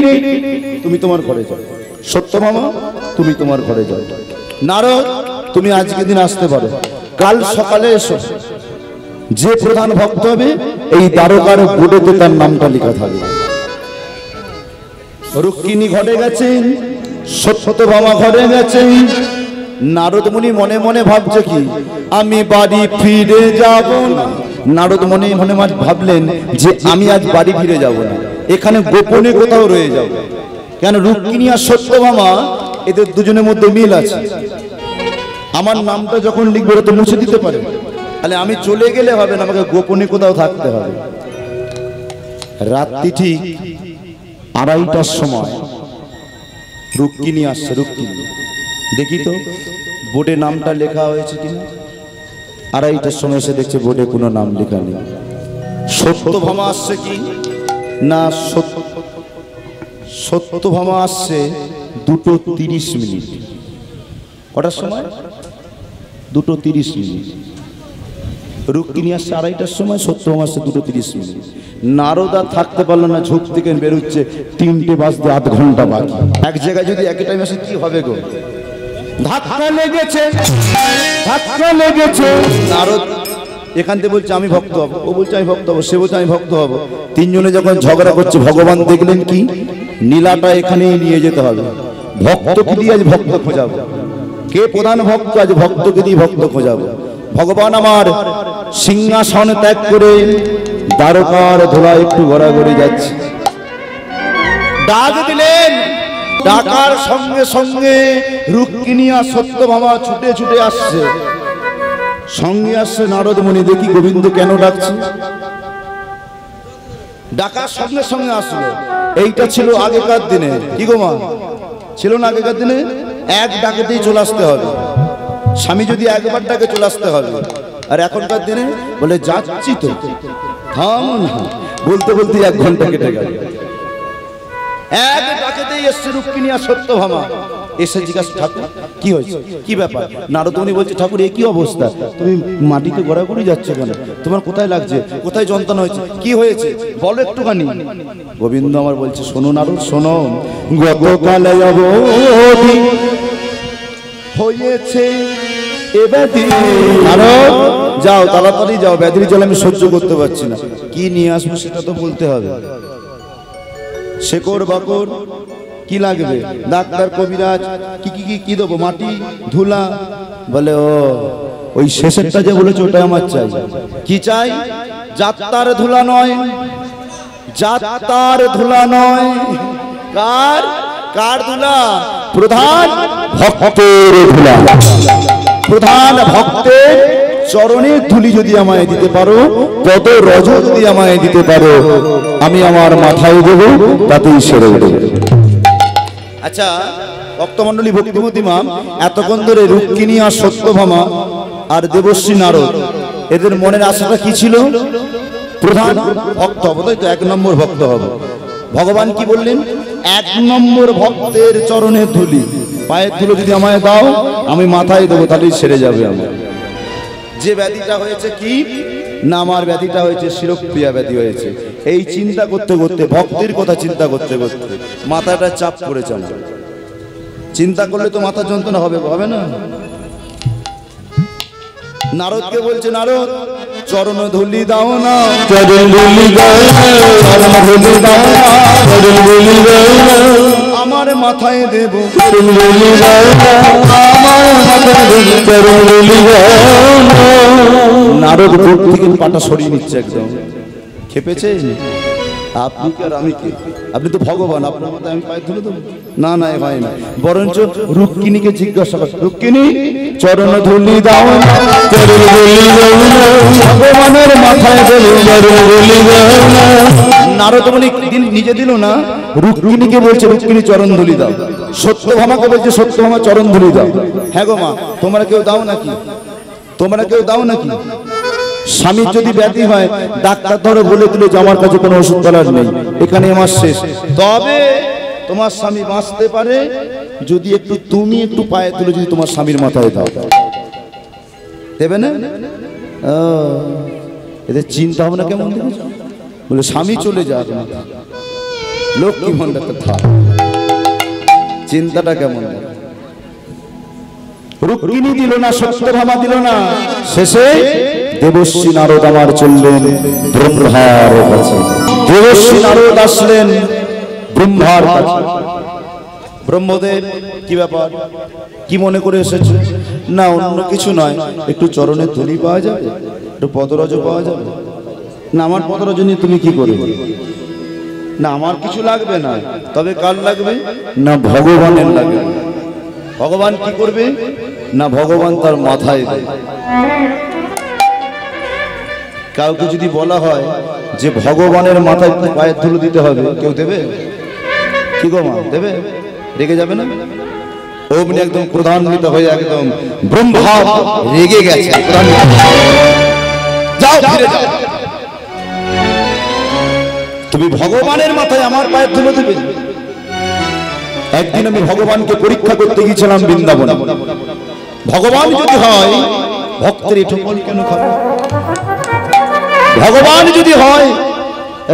তুমি তোমার ঘরে যাও, সত্যভামা তুমি তোমার ঘরে যাও, নারদ তুমি আজকে দিন আসতে পারো, কাল সকালে এসো। যে প্রধান ভক্ত হবে এই দ্বারকার বোর্ডেতে তার নামটা লেখা থাকবে। রুক্মিণী ঘরে গেছেন, সত্যভামা ঘরে গেছেন। নারদ মুনি মনে মনে ভাবছে কি, আমি বাড়ি ফিরে যাব না। নারদ মনে মনে ভাবলেন যে আমি আজ বাড়ি ফিরে যাব না, এখানে গোপনে কোথাও রয়ে যাব। কেন, রুক্মিণী আর সত্যভামা এদের দুজনের মধ্যে মিল আছে। আমার নামটা যখন লিখবে ওরা তো মুছে দিতে পারে, তাহলে আমি চলে গেলে হবে না, আমাকে গোপনে কোথাও থাকতে হবে। রাত্রি ঠিক 2:30টার সময় রুক্মিণী আসছে। রুক্মিণী দেখি তো বোর্ডে নামটা লেখা হয়েছে কিনা। 2:30টার সময় এসে দেখছে বোর্ডে কোনো নাম লেখা নেই। সত্যভামা আসছে কি না, সত্যভামা আসছে 2:30। কটার সময়? 2:30। রুক্মিণী আসছে 2:30টার সময়, সত্যভামা আসছে 2:30। নারদা থাকতে পারলো না, ঝোপ থেকে বেরোচ্ছে 3টে বাজতে 8 ঘন্টা বাকি। এক জায়গায় যদি একই টাইম আসে কি হবে গো? ধাক্কা লেগেছে, ধাক্কা লেগেছে। নারদ এখান থেকে বলছে আমি ভক্ত হব, ও বলছে আমি ভক্ত হব, সে বলছে আমি ভক্ত হব। তিনজনে যখন ঝগড়া করছে, ভগবান দেখলেন কি, নীলাটা এখানেই নিয়ে যেতে হবে। ভক্তকে দিয়ে আজ ভক্ত খোঁজাবো। কে প্রধান ভক্ত, আজ ভক্তকে দিয়ে ভক্ত খোঁজাবো। ভগবান আমার সিংহাসন ত্যাগ করে দ্বারকার ধোলা একটু ঘোরাঘুরি যাচ্ছে। ডাক দিলেন, ডাকার সঙ্গে সঙ্গে রুক্মিণী আর সত্যভামা ছুটে ছুটে আসছে। সঙ্গে আসছে নারদ মুনি। দেখি গোবিন্দ কেন ডাকছে, ডাকার সঙ্গে সঙ্গে আসলো। এইটা ছিল আগেকার দিনে, কি গো মা, ছিল না আগেকার দিনে? এক ডাকেতেই চলে আসতে হবে। স্বামী যদি একবার ডাকে চলে আসতে হবে। আর এখনকার দিনে বলে যাচ্ছি তো, থাম না, বলতে বলতে 1 ঘন্টা কেটে গেল। এক ডাকেতেই এসছে রুক্মিণী আর সত্যভামা। এসে জিজ্ঞাসা, ঠাকুর কি হয়েছে, কি ব্যাপার? নারদ মুনি বলছে, ঠাকুর এ কি অবস্থা, তুমি মাটিতে ঘোরাঘুরি যাচ্ছে কেন, তোমার কোথায় লাগছে, কোথায় যন্ত্রণা হয়েছে, কি হয়েছে বলো একটুখানি। গোবিন্দ আমার বলছে, শোনো নারদ শোনো, গতকালে অবধি হয়েছে এ ব্যাধি। নারদ যাও, তাড়াতাড়ি যাও, ব্যাধির জল আমি সহ্য করতে পারছি না। কি নিয়ে আসবো সেটা তো বলতে হবে। শেকড় বাকড় কি লাগবে? ডাক্তার কবিরাজ কি কি কি কি দেবো? মাটি ধুলা? বলে ও ওই শেষেরটা যে বলেছে ওটা আমার চাই। কি চাই? যাত্রার ধুলা নয়, যাত্রার ধুলা নয়। কার কার ধুলা? প্রধান ভক্তের ধুলা। প্রধান ভক্তের চরণের ধুলি যদি আমায় দিতে পারো, পদ রজ যদি আমায় দিতে পারো, আমি আমার মাথায় দেব, তাতেই সেরে দেব। আচ্ছা ভক্তমণ্ডলী, ভক্তিমতী মা এতক্ষণ ধরে রুক্মিণী আর সত্যভামা আর দেবশ্রী নারদ এদের মনের আশাটা কি ছিল? প্রধান ভক্ত হবো, তাই তো? 1 নম্বর ভক্ত হবো। ভগবান কি বললেন? 1 নম্বর ভক্তের চরণের ধুলি, পায়ের ধুলো যদি আমায় দাও, আমি মাথায় দেবো, তাহলেই সেরে যাবে আমার যে ব্যাধিটা হয়েছে। কি না, আমার ব্যাধিটা হয়েছে শিরোক্রিয়া ব্যাধি হয়েছে। এই চিন্তা করতে করতে, ভক্তির কথা চিন্তা করতে করতে মাথাটা চাপ পড়েছে আমার। চিন্তা করলে তো মাথা যন্ত্রণা হবে, হবে না? নারদকে বলছে, নারদ চরণ ধুলি দাও না, চরণ ধুলি দাও না, চরণ ধুলি দাও না, চরণ ধুলি দাও না, আমার মাথায় দেব, চরণ ধুলি দাও না, আমার মাথায় দেব, চরণ ধুলি দাও না। নারদ বুক থেকে পাটা সরিয়ে নিচ্ছে, একদম খেপেছে। আপনি কি আর আমি কি? আপনি তো ভগবান, আপনার মাথায় আমি পায়ে ধুলে দেবো? না না, হয় না। বরঞ্চ রুক্মিণীকে জিজ্ঞাসা কর, রুক্মিণী চরণ ধুলি দাও না, চরণ ধুলি দাও না, ভগবানের মাথায় দেব, চরণ ধুলি দাও না। নারদ বলে নিজে দিল না, রুক্মিণীকে বলছে রুক্মিণী চরণ ধুলি দাও। সত্যভামাকে বলছে সত্যভামা চরণ ধুলি দাও। হ্যাঁ গো মা, তোমরা কেউ দাও নাকি? তোমরা কেউ দাও নাকি? স্বামীর যদি ব্যাধি হয়, ডাক্তার ধরে বলে দিল যে আমার কাছে কোনো ওষুধ করার নেই, এখানে আমার শেষ। তবে তোমার স্বামী বাঁচতে পারে যদি একটু তুমি একটু পায়ে তুলে যদি তোমার স্বামীর মাথায় দাও। দেবে না? এদের চিন্তা ভাবনা কেমন দেখেছো? বলে স্বামী চলে যাক, লক্ষ্মী ভান্ডারটা থাক, চিন্তাটা কেমন? রুক্মিণী দিল না, সত্যভামা দিল না, শেষে দেবশ্রী নারদ আমার চললেন ব্রহ্মার কাছে। দেবশ্রী নারদ আসলেন ব্রহ্মার কাছে। ব্রহ্মদেব কি ব্যাপার, কি মনে করে এসেছে? না অন্য কিছু নয়, একটু চরণে ধুলি পাওয়া যাবে, একটু পদরজ পাওয়া যাবে না? আমার পদরজ নিয়ে তুমি কি করবে? না আমার কিছু লাগবে না, তবে কার লাগবে? না ভগবানের লাগবে। ভগবান কি করবে? না ভগবান তার মাথায় দেবে। কাউকে যদি বলা হয় যে ভগবানের মাথায় পায়ের ধুলো দিতে হবে, কেউ দেবে? কি গো মা, দেবে? রেগে যাবে না? অমনি একদম ক্রোধান্বিত হয়ে একদম ব্রহ্মা রেগে গেছে। যাও ফিরে যাও, তুমি ভগবানের মাথায় আমার পায়ের ধুলো দেবে? একদিন আমি ভগবানকে পরীক্ষা করতে গিয়েছিলাম বৃন্দাবনে। ভগবান যদি হয়, ভক্তের এটো ফল কেন খাবে? ভগবান যদি হয়,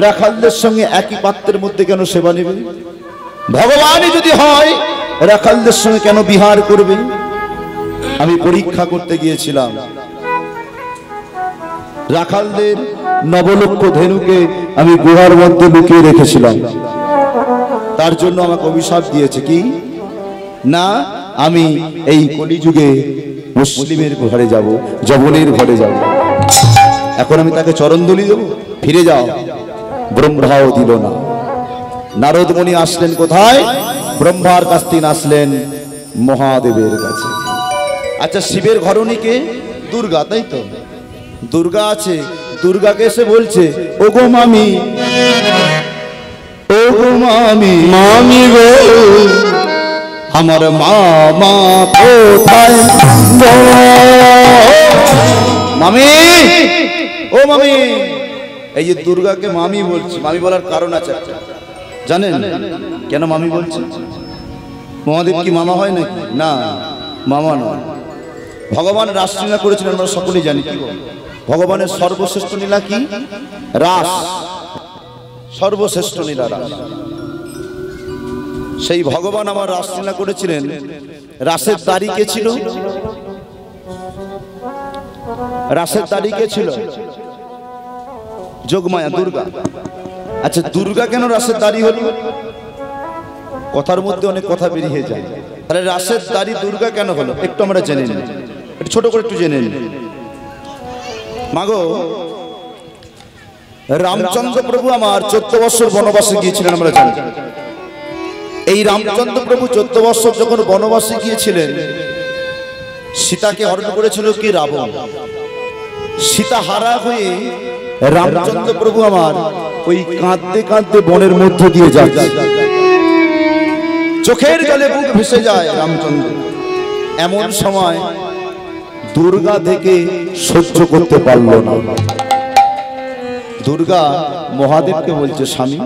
রাখালদের সঙ্গে একই পাত্রের মধ্যে কেন সেবা নেবে? ভগবান যদি হয়, রাখালদের সঙ্গে কেন বিহার করবে? আমি পরীক্ষা করতে গিয়েছিলাম, রাখালদের নবলক্ষ ধেনুকে আমি গুহার মধ্যে লুকিয়ে রেখেছিলাম। তার জন্য আমাকে অভিশাপ দিয়েছে কি না, আমি এই কলিযুগে মুসলিমের ঘরে যাব, জবনের ঘরে যাব। এখন আমি তাকে চরণধুলি দেব? ফিরে যাও। ব্রহ্মাও দিল না। নারদ মুনি আসলেন কোথায়? ব্রহ্মার কাছ থেকে আসলেন মহাদেবের কাছে। আচ্ছা শিবের ঘরণীকে দুর্গা, তাই তো? দুর্গা আছে, দুর্গাকে এসে বলছে ও গো মামি, ও গো মামি, মামি গো আমার মামা কোথায়? মামি, ও মামি। এই যে দুর্গাকে মামি বলছে, মামি বলার কারণ আছে একটা, জানেন কেন মামি বলছে? মহাদেব কি মামা হয় নাকি? না, মামা নয়। ভগবান রাসলীলা করেছিলেন, আমরা সকলেই জানি। কি ভগবানের সর্বশ্রেষ্ঠ লীলা কি? রাস। সর্বশ্রেষ্ঠ লীলা রাস। সেই ভগবান আমার রাসলীলা করেছিলেন। রাসের তারিখে ছিল, রাসের তারিখে ছিল যোগমায়া দুর্গা। আচ্ছা দুর্গা কেন রাসের দাড়ি হলো? কথার মধ্যে অনেক কথা বেরিয়ে যায়। তাহলে রাসের দাড়ি দুর্গা কেন হলো একটু আমরা জেনে নিই, একটু ছোট করে একটু জেনে নিই। মাগো, রামচন্দ্র প্রভু আমার 14 বছর বনবাসে গিয়েছিলেন, আমরা জানি। এই রামচন্দ্র প্রভু 14 বছর যখন বনবাসে গিয়েছিলেন, সীতাকে হরণ করেছিল কি রাবণ। সীতা হারা হয়ে রামচন্দ্র প্রভু আমার ওই কাঁদতে কাঁদতে বনের মধ্য দিয়ে যাচ্ছে, চোখের জলে বুক ভেসে যায় রামচন্দ্র। এমন সময় দুর্গা থেকে সহ্য করতে পারল না। দুর্গা মহাদেবকে বলছে, স্বামী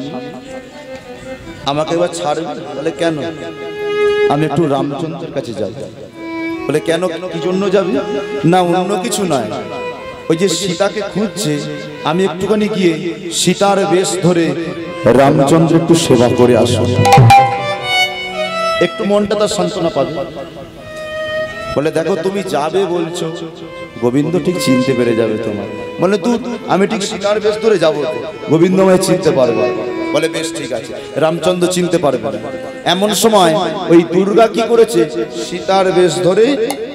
আমাকে এবার ছাড়বে? বলে কেন? আমি একটু রামচন্দ্রের কাছে যাই। বলে কেন, কি জন্য যাবে? না অন্য কিছু নয়, ওই যে সীতাকে খুঁজছে, আমি একটুখানি গিয়ে সীতার বেশ ধরে রামচন্দ্র একটু সেবা করে আসো, একটু মনটা তার সান্ত্বনা পাবে। বলে দেখো তুমি যাবে বলছো, গোবিন্দ ঠিক চিনতে পেরে যাবে তোমার। বলে তুই, আমি ঠিক সীতার বেশ ধরে যাবো, গোবিন্দ আমায় চিনতে পারবে। বলে বেশ ঠিক আছে, রামচন্দ্র চিনতে পারবে না। এমন সময় ওই দুর্গা কি করেছে, সীতার বেশ ধরে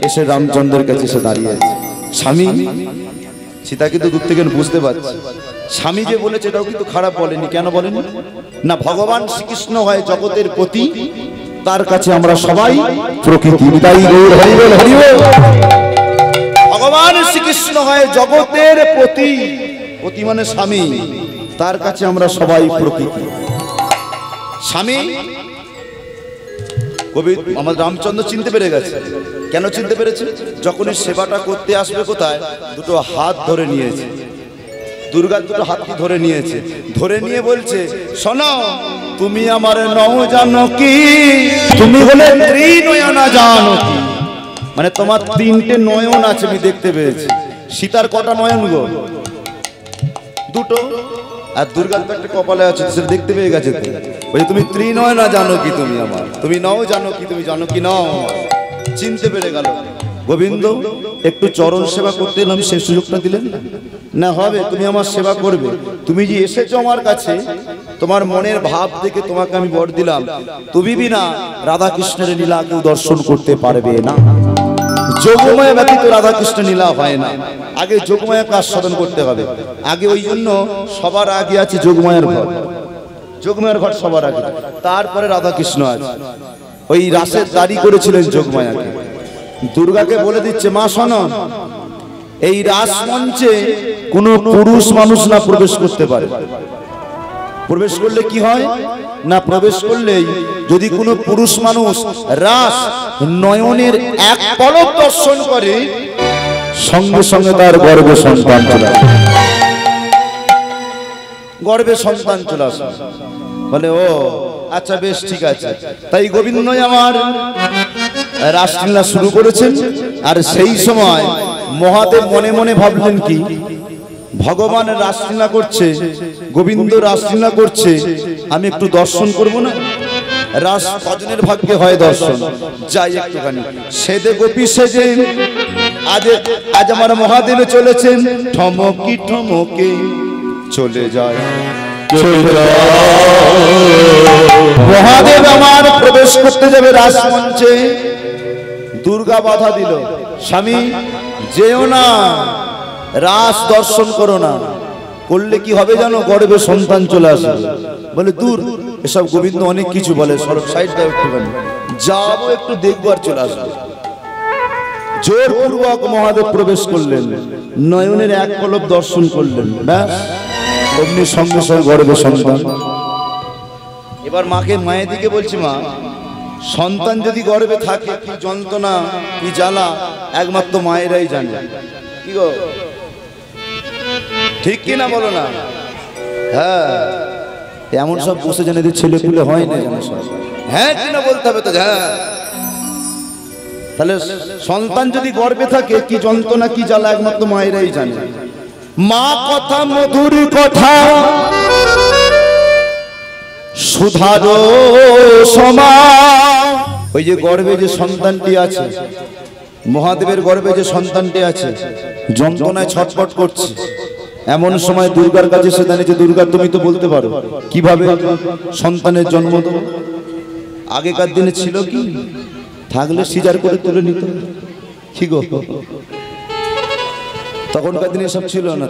এসে রামচন্দ্রের কাছে এসে দাঁড়িয়ে আছে। স্বামী, সীতা কিন্তু দূর থেকে বুঝতে পারছে স্বামী যে বলেছে এটাও কিন্তু খারাপ বলেনি। কেন বলেনি? না, ভগবান শ্রীকৃষ্ণ হয় জগতের পতি, তার কাছে আমরা সবাই প্রকৃতি। ভগবান শ্রীকৃষ্ণ হয় জগতের পতি, পতি মানে স্বামী, তার কাছে আমরা সবাই প্রকৃতি। স্বামী কবি আমাদের রামচন্দ্র চিনতে পেরে গেছে। কেন চিনতে পেরেছে? যখনই সেবাটা করতে আসবে কোথায়, দুটো হাত ধরে নিয়েছে, দুর্গার দুটো হাত ধরে নিয়েছে, ধরে নিয়ে বলছে, শোনো তুমি আমার নও জানো কি, তুমি হলে ত্রিনয়না জানো কি। মানে তোমার 3টে নয়ন আছে আমি দেখতে পেয়েছি। সীতার কটা নয়ন গো? 2টো। আর দুর্গার তো একটা কপালে আছে, সেটা দেখতে পেয়ে গেছে। বলছে তুমি ত্রিনয়না জানো কি, তুমি আমার, তুমি নও জানো কি, তুমি জানো কি নও। চিনতে পেরে গেল। গোবিন্দ একটু চরণ সেবা করতে এলাম, সেই সুযোগটা দিলেন না। হবে, তুমি আমার সেবা করবে, তুমি যে এসেছো আমার কাছে, তোমার মনের ভাব দেখে তোমাকে আমি বর দিলাম, তুমি বিনা রাধা কৃষ্ণের লীলা কেউ দর্শন করতে পারবে না। যোগমায়া ব্যতীত রাধা কৃষ্ণ লীলা হয় না। আগে যোগমায়াকে আস্বাদন করতে হবে। আগে ওই জন্য সবার আগে আছে যোগমায়ার ঘর, যোগমায়ার ঘর সবার আগে, তারপরে রাধা কৃষ্ণ আছে। ওই রাসের দাড়ি করেছিলেন যোগমায়াকে। দুর্গাকে বলে দিচ্ছে, মা শোনো, এই রাস মঞ্চে কোনো পুরুষ মানুষ না প্রবেশ করতে পারে। প্রবেশ করলে কি হয় না, প্রবেশ করলেই যদি কোনো পুরুষ মানুষ রাস নয়নের এক পলক দর্শন করে, সঙ্গে সঙ্গে তার গর্ভে সন্তান চলে আসে, গর্ভে সন্তান চলে আসে। বলে ও আচ্ছা বেশ ঠিক আছে। তাই গোবিন্দই আমার রাসলীলা শুরু করেছেন। আর সেই সময় মহাদেব মনে মনে ভাবলেন কি, ভগবান রাসলীলা করছে, গোবিন্দ রাসলীলা করছে, আমি একটু দর্শন করব না। রাস কজনের ভাগ্যে হয় দর্শন, যাই একটুখানি সেদে গোপী সেজে আজ আমার মহাদেব চলেছেন, ঠমকি ঠমকে চলে যায়। মহাদেব আমার প্রবেশ করতে যাবে রাসমঞ্চে, দুর্গা বাধা দিল, স্বামী যেও না, রাস দর্শন করো না, করলে কি হবে জানো, গর্ভে সন্তান চলে আসে। বলে দূর, এসব গোবিন্দ অনেক কিছু বলে, সরব সাইড দাও একটুখানি, যাবো একটু দেখবো আর চলে আসবো। জোরপূর্বক মহাদেব প্রবেশ করলেন, নয়নের এক পলক দর্শন করলেন, ব্যাস অমনি সঙ্গে সঙ্গে গর্ভে সন্তান। এবার মাকে, মায়ের দিকে বলছি, মা সন্তান যদি গর্ভে থাকে কি যন্ত্রণা কি জ্বালা একমাত্র মায়েরাই জানে। কি গো, ঠিক কি না বলো না? হ্যাঁ, এমন সব বসে জানে যে ছেলে পুলে হয় না, জানো সব। হ্যাঁ কি না বলতে হবে তো। হ্যাঁ, তাহলে সন্তান যদি গর্ভে থাকে কি যন্ত্রণা কি জ্বালা একমাত্র মায়েরাই জানে। মা কথা মধুর কথা সুধার সমা। ওই যে গর্ভে যে সন্তানটি আছে, মহাদেবের গর্ভে যে সন্তানটি আছে, যন্ত্রণায় ছটফট করছে। এমন সময় দুর্গার কাছে সে জানে যে দুর্গা তুমি তো বলতে পারো কিভাবে সন্তানের জন্ম দেবো। আগেকার দিনে ছিল কি, থাকলে সিজার করে তুলে নিত, কি গো? তখনকার দিনে সব ছিল না।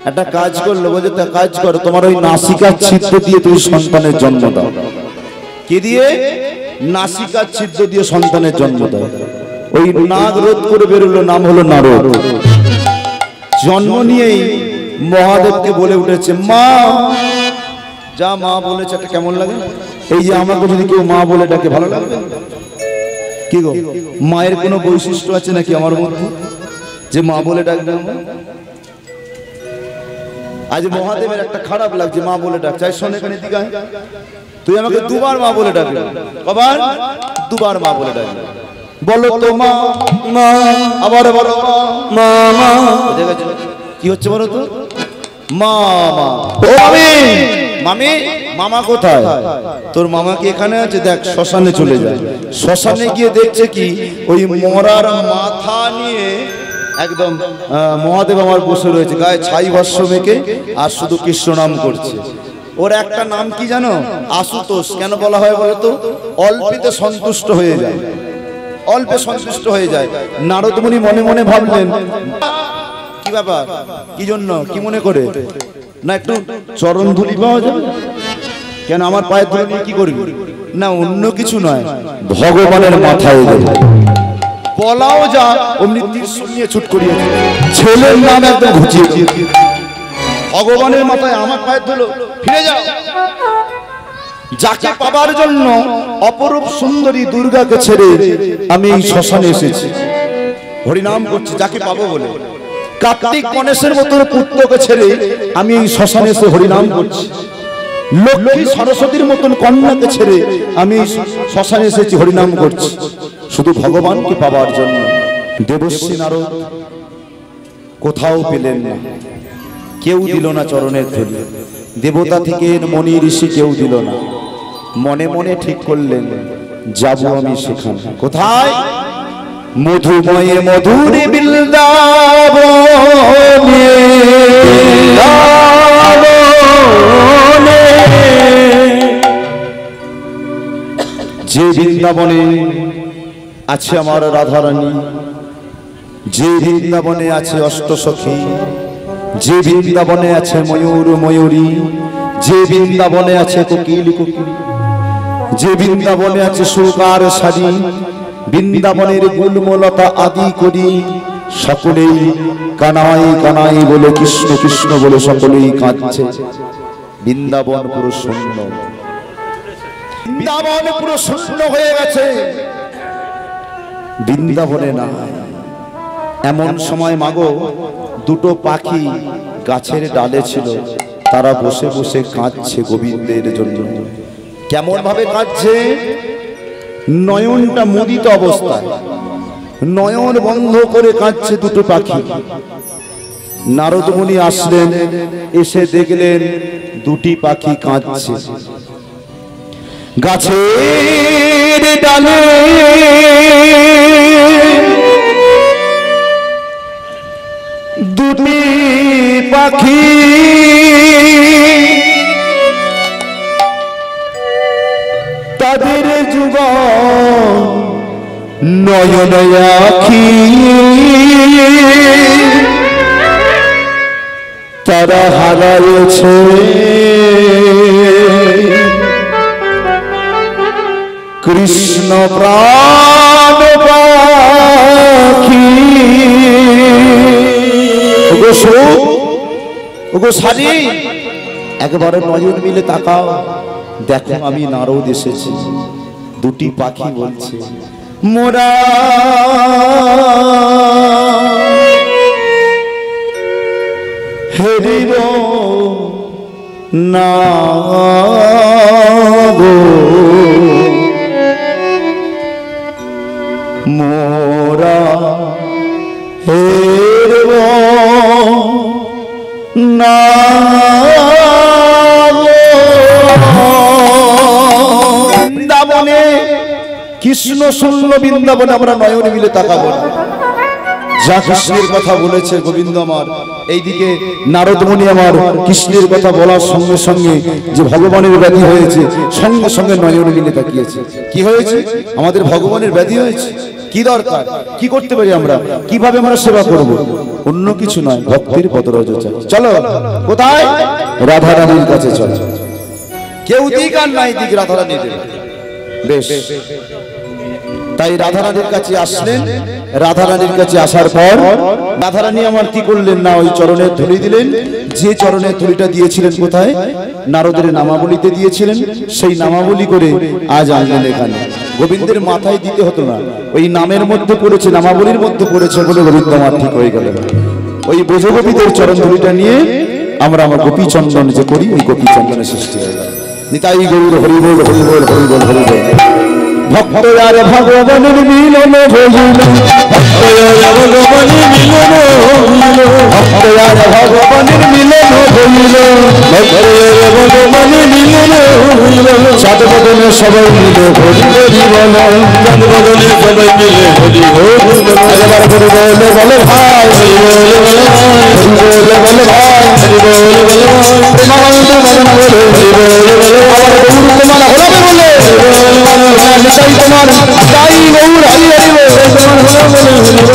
একটা কাজ করলো, বলছে তা কাজ করো, তোমার ওই নাসিকার ছিদ্র দিয়ে তুমি সন্তানের জন্ম দাও। কি দিয়ে? নাসিকার ছিদ্র দিয়ে সন্তানের জন্ম দাও। ওই নাগ রোধ করে বেরোলো, নাম হলো নারদ। জন্ম নিয়েই মহাদেবকে বলে উঠেছে মা। যা মা বলেছে এটা কেমন লাগে? এই যে আমাকে যদি কেউ মা বলে ডাকে ভালো লাগবে? কি গো, মায়ের কোনো বৈশিষ্ট্য আছে নাকি আমার মধ্যে যে মা বলে ডাকবে? আজ মহাদেবের একটা খারাপ লাগছে, মা বলে ডাক। চাই শোনে কেন দিকে, তুই আমাকে দুবার মা বলে ডাকবি। কবার? দুবার মা বলে ডাকবি। বলো তো মা, মা, আবার বলো মা, মা। কি হচ্ছে বলো তো? মা, মা। ও মামি, মামি, মামা কোথায়? তোর মামা কি এখানে আছে? দেখ, শ্মশানে চলে যায়। শ্মশানে গিয়ে দেখছে কি, ওই মরার মাথা নিয়ে একদম মহাদেব আমার বসে রয়েছে, গায়ে ছাই ভস্য মেখে, আর শুধু কৃষ্ণ নাম করছে। ওর একটা নাম কি জানো? আশুতোষ। কেন বলা হয় বলো তো? অল্পেতে সন্তুষ্ট হয়ে যায়, অল্পে সন্তুষ্ট হয়ে যায়। নারদ মুনি মনে মনে ভাবলেন, কি ব্যাপার, কি জন্য, কি মনে করে? না একটু চরণ ধুলি পাওয়া যাবে? কেন আমার পায়ের ধুলি নিয়ে কি করবি? না অন্য কিছু নয়, ভগবানের মাথায় দেবে। বলাও যা, অমনি ত্রিশূল নিয়ে ছুট করিয়েছে, ছেলের নাম একদম ঘুচিয়ে ভগবানের মাথায় আমার পায়ের ধুলো, ফিরে যাও। যাকে পাবার জন্য অপরূপ সুন্দরী দুর্গাকে ছেড়ে আমি এই শ্মশানে এসেছি, হরিনাম করছি যাকে পাবো বলে। কার্তিক গণেশের মতো পুত্রকে ছেড়ে আমি এই শ্মশানে এসে হরিনাম করছি। লক্ষ্মী সরস্বতীর মতন কন্যাকে ছেড়ে আমি শ্মশানে এসেছি, হরিনাম করছি শুধু ভগবানকে পাবার জন্য। দেবশ্রী নারদ কোথাও পেলেন না, কেউ দিল না চরণের ধুলি। দেবতা থেকে মনি ঋষি কেউ দিল না। মনে মনে ঠিক করলেন, যাব আমি সেখানে। কোথায়? মধুময়ে মধুর বৃন্দাবনে, যে বৃন্দাবনে আছে আমার রাধারানী, যে বৃন্দাবনে আছে অষ্টসখী, যে বৃন্দাবনে আছে ময়ূর ময়ূরী, যে বৃন্দাবনে আছে কোকিল কোকিল, যে বৃন্দাবনে আছে সুকার সারি, বৃন্দাবনের গুলমলতা আদি করি সকলেই কানাই কানাই বলে, কৃষ্ণ কৃষ্ণ বলে সকলেই কাঁদছে। বৃন্দাবন পুরো শূন্য, বৃন্দাবন পুরো শূন্য হয়ে গেছে, বৃন্দাবনে না। এমন সময় মাগো, দুটো পাখি গাছের ডালে ছিল, তারা বসে বসে কাঁদছে গোবিন্দের জন্য। কেমন ভাবে কাঁদছে? নয়নটা মুদিত অবস্থায়, নয়ন বন্ধ করে কাঁদছে দুটো পাখি। নারদ মুনি আসলেন, এসে দেখলেন দুটি পাখি কাঁদছে। গাছের ডালে দুটি পাখি তাদের যুগল নয়ন আঁখি, তারা হারাইছে কৃষ্ণ প্রাণ পাখি। ওগো সাজি, একবারে নয়ন মিলে তাকাও, দেখো আমি নারদ এসেছি। দুটি পাখি বলছে, মোরা হেরিব না গো, মোরা হেরব না বৃন্দাবনে, কৃষ্ণ শূন্য বৃন্দাবনে আমরা নয়ন মিলে তাকাবো না। যা কৃষ্ণের কথা বলেছে গোবিন্দ আমার, এইদিকে নারদমণি আমার কৃষ্ণের কথা বলার সঙ্গে সঙ্গে যে ভগবানের ব্যাধি হয়েছে সঙ্গে সঙ্গে নয়ন মিলে তাকিয়েছে। কি হয়েছে? আমাদের ভগবানের ব্যাধি হয়েছে, কি দরকার, কি করতে পারি আমরা, কিভাবে আমরা সেবা করব? অন্য কিছু নয়, ভক্তির পদরজ চাই। চলো কোথায়? রাধা রানীর কাছে চলো। কেউ দিক আর নাই দিক, রাধা রানী দেবে। বেশ, তাই রাধা রানীর কাছে আসলেন। রাধা রানীর কাছে আসার পর রাধা রানী আমার কি করলেন না, ওই চরণের ধুলি দিলেন। যে চরণের ধুলিটা দিয়েছিলেন কোথায়? নারদের নামাবলিতে দিয়েছিলেন। সেই নামাবলি করে আজ আনলেন এখানে। গোবিন্দের মাথায় দিতে হতো না, ওই নামের মধ্যে পড়েছে, নামাবলির মধ্যে পড়েছে বলে গোবিন্দ আমার ঠিক হয়ে গেল। ওই ব্রজগোপীদের চরণ ধুলিটা নিয়ে আমরা আমার গোপী চন্দন যে করি, ওই গোপী চন্দনের সৃষ্টি হয়ে গেল। নিতাই গৌর হরি বল, হরি বল, হরি বল, হরি বল। ভক্ত আর ভগবানের মিলন হইল, ভক্ত আর ভগবানের মিলন হইল, ভক্ত আর ভগবানের মিলন হইল, ভক্ত আর ভগবানের মিলন হইল। চাঁদ বদনে সবাই মিলে হরি হরি বল, চাঁদ বদনে সবাই মিলে হরি হরি বল। এবার হরি বলে বলে ভাই, হরি বলে বলে ভাই, হরি বলে বলে ভাই, হরি বলে বলে ভাই। প্রেমানন্দ মদন বলে হরি বলে বলে ভাই, গৌর তোমার হলাবে বলে হরি বলে বলে ভাই। তোমার তাই গৌর হরি হরি বলে, তোমার হলো বলে হরি বলে